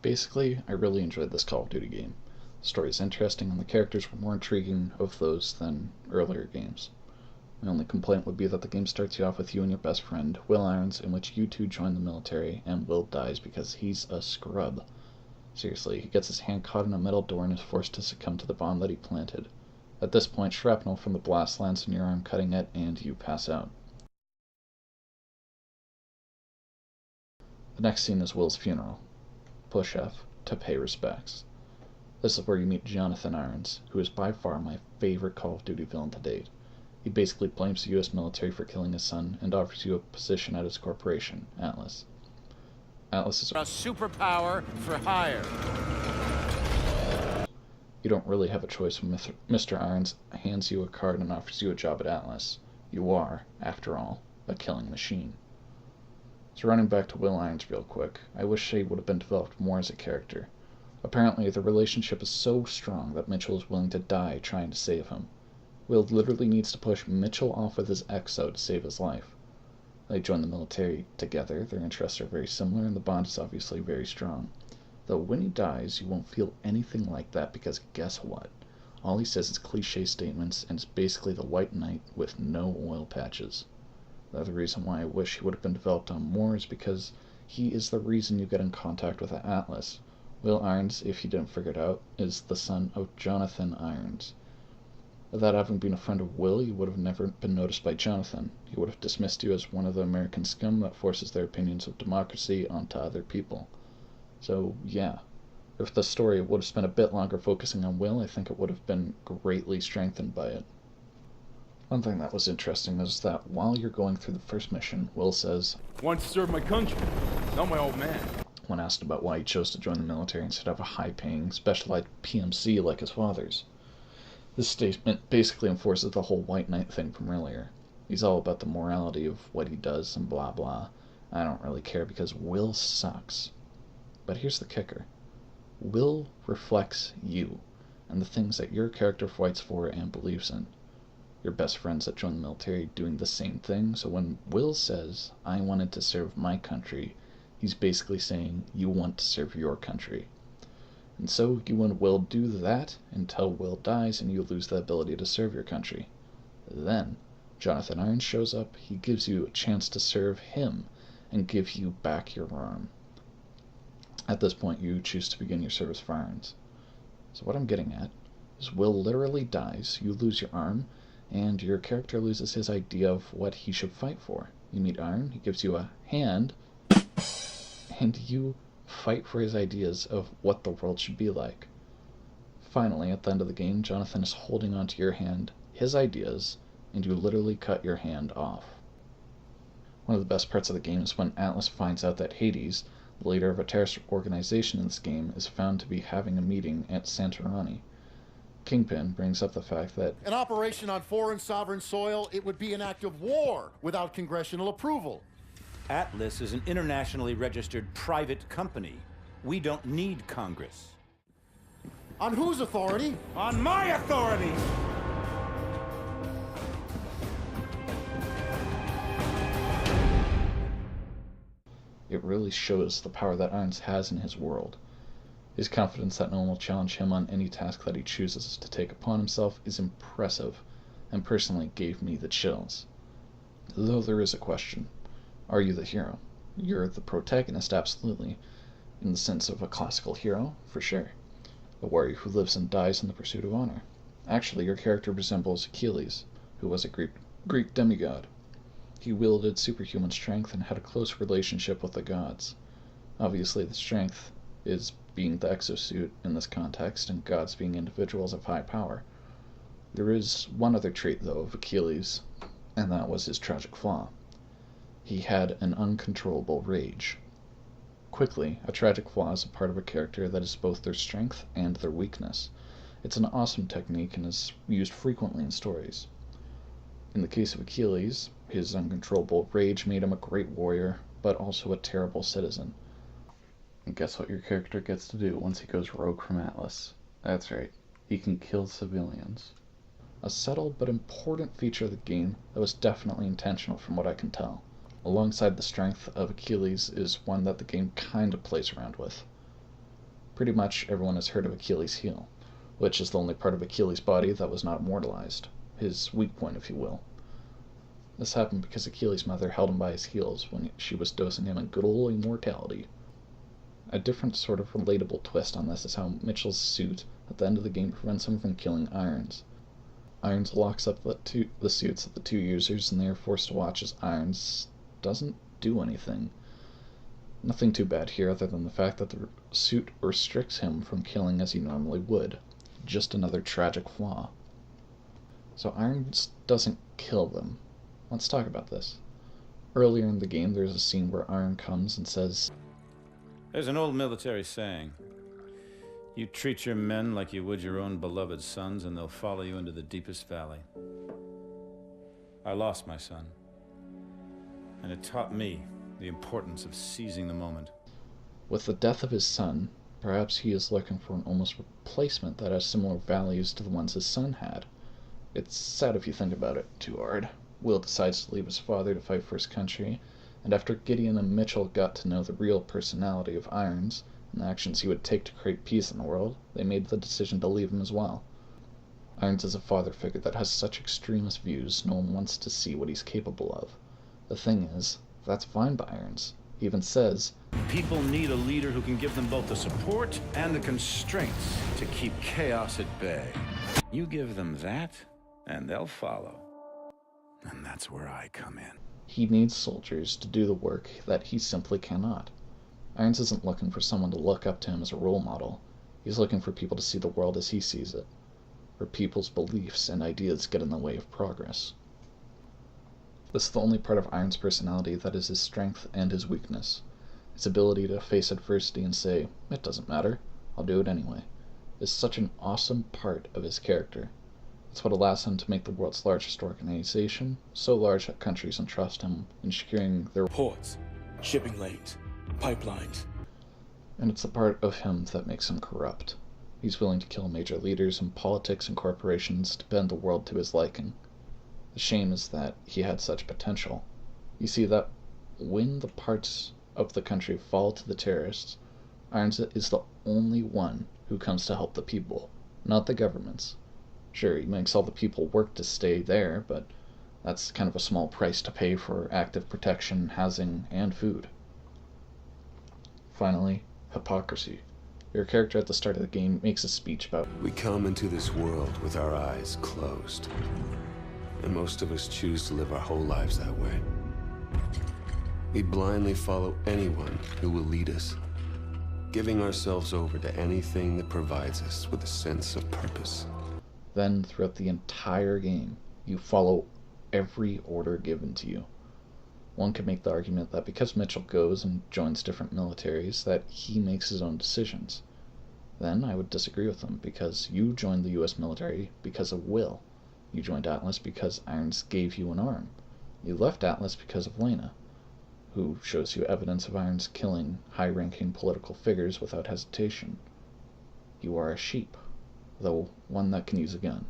Basically, I really enjoyed this Call of Duty game. The story is interesting and the characters were more intriguing of those than earlier games. My only complaint would be that the game starts you off with you and your best friend, Will Irons, in which you two join the military, and Will dies because he's a scrub. Seriously, he gets his hand caught in a metal door and is forced to succumb to the bomb that he planted. At this point, shrapnel from the blast lands in your arm, cutting it, and you pass out. The next scene is Will's funeral. Push F to pay respects. This is where you meet Jonathan Irons, who is by far my favorite Call of Duty villain to date. He basically blames the US military for killing his son and offers you a position at his corporation, Atlas. Atlas is a superpower for hire. You don't really have a choice when Mr. Irons hands you a card and offers you a job at Atlas. You are, after all, a killing machine. So running back to Will Irons real quick, I wish he would have been developed more as a character. Apparently, the relationship is so strong that Mitchell is willing to die trying to save him. Will literally needs to push Mitchell off with his exo to save his life. They join the military together, their interests are very similar, and the bond is obviously very strong. Though when he dies, you won't feel anything like that because guess what? All he says is cliche statements, and it's basically the White Knight with no oil patches. The other reason why I wish he would have been developed on more is because he is the reason you get in contact with Atlas. Will Irons, if you didn't figure it out, is the son of Jonathan Irons. Without having been a friend of Will, you would have never been noticed by Jonathan. He would have dismissed you as one of the American scum that forces their opinions of democracy onto other people. So, yeah. If the story would have spent a bit longer focusing on Will, I think it would have been greatly strengthened by it. One thing that was interesting is that while you're going through the first mission, Will says, "Want to serve my country. Not my old man." When asked about why he chose to join the military instead of a high-paying, specialized PMC like his father's. This statement basically enforces the whole White Knight thing from earlier. He's all about the morality of what he does and blah blah. I don't really care because Will sucks. But here's the kicker. Will reflects you, and the things that your character fights for and believes in. Your best friends that join the military doing the same thing, so when Will says, I wanted to serve my country, he's basically saying, you want to serve your country. And so you and Will do that until Will dies and you lose the ability to serve your country. Then, Jonathan Irons shows up, he gives you a chance to serve him and give you back your arm. At this point, you choose to begin your service for Irons. So what I'm getting at is Will literally dies, you lose your arm, and your character loses his idea of what he should fight for. You meet Iron, he gives you a hand, and you fight for his ideas of what the world should be like. Finally, at the end of the game, Jonathan is holding onto your hand, his ideas, and you literally cut your hand off. One of the best parts of the game is when Atlas finds out that Hades, the leader of a terrorist organization in this game, is found to be having a meeting at Santorini. Kingpin brings up the fact that an operation on foreign sovereign soil, it would be an act of war without congressional approval. Atlas is an internationally registered private company. We don't need Congress. On whose authority? On my authority! it really shows the power that Irons has in his world. His confidence that no one will challenge him on any task that he chooses to take upon himself is impressive, and personally gave me the chills. Though there is a question. Are you the hero? You're the protagonist, absolutely. In the sense of a classical hero, for sure. A warrior who lives and dies in the pursuit of honor. Actually, your character resembles Achilles, who was a Greek demigod. He wielded superhuman strength and had a close relationship with the gods. Obviously, the strength is being the exosuit in this context, and gods being individuals of high power. There is one other trait, though, of Achilles, and that was his tragic flaw. He had an uncontrollable rage. Quickly, a tragic flaw is a part of a character that is both their strength and their weakness. It's an awesome technique and is used frequently in stories. In the case of Achilles, his uncontrollable rage made him a great warrior, but also a terrible citizen. And guess what your character gets to do once he goes rogue from Atlas? That's right, he can kill civilians. A subtle but important feature of the game that was definitely intentional from what I can tell. Alongside the strength of Achilles is one that the game kinda plays around with. Pretty much everyone has heard of Achilles' heel, which is the only part of Achilles' body that was not immortalized, his weak point, if you will. This happened because Achilles' mother held him by his heels when she was dosing him in good old immortality. A different sort of relatable twist on this is how Mitchell's suit at the end of the game prevents him from killing Irons. Irons locks up the suits of the two users, and they are forced to watch as Irons doesn't do anything. Nothing too bad here other than the fact that the suit restricts him from killing as he normally would. Just another tragic flaw. So Irons doesn't kill them. Let's talk about this. Earlier in the game, there's a scene where Iron comes and says, There's an old military saying, you treat your men like you would your own beloved sons, and they'll follow you into the deepest valley. I lost my son, and it taught me the importance of seizing the moment. With the death of his son, perhaps he is looking for an almost replacement that has similar values to the ones his son had. It's sad if you think about it too hard. Will decides to leave his father to fight for his country, and after Gideon and Mitchell got to know the real personality of Irons and the actions he would take to create peace in the world, they made the decision to leave him as well. Irons is a father figure that has such extremist views no one wants to see what he's capable of. The thing is, that's fine by Irons. He even says, People need a leader who can give them both the support and the constraints to keep chaos at bay. You give them that, and they'll follow. And that's where I come in. he needs soldiers to do the work that he simply cannot. Irons isn't looking for someone to look up to him as a role model. He's looking for people to see the world as he sees it, where people's beliefs and ideas get in the way of progress. This is the only part of Irons' personality that is his strength and his weakness. His ability to face adversity and say, "It doesn't matter, I'll do it anyway," is such an awesome part of his character. It's what allows him to make the world's largest organization so large that countries entrust him in securing their ports, shipping lanes, pipelines. And it's the part of him that makes him corrupt. He's willing to kill major leaders in politics and corporations to bend the world to his liking. The shame is that he had such potential. You see that when the parts of the country fall to the terrorists, Irons is the only one who comes to help the people, not the governments. Sure, he makes all the people work to stay there, but that's kind of a small price to pay for active protection, housing, and food. Finally, hypocrisy. Your character at the start of the game makes a speech about, We come into this world with our eyes closed. And most of us choose to live our whole lives that way. We blindly follow anyone who will lead us, giving ourselves over to anything that provides us with a sense of purpose. Then, throughout the entire game, you follow every order given to you. One could make the argument that because Mitchell goes and joins different militaries, that he makes his own decisions. Then I would disagree with him, because you joined the US military because of will. You joined Atlas because Irons gave you an arm. You left Atlas because of Lena, who shows you evidence of Irons killing high-ranking political figures without hesitation. You are a sheep, though one that can use a gun.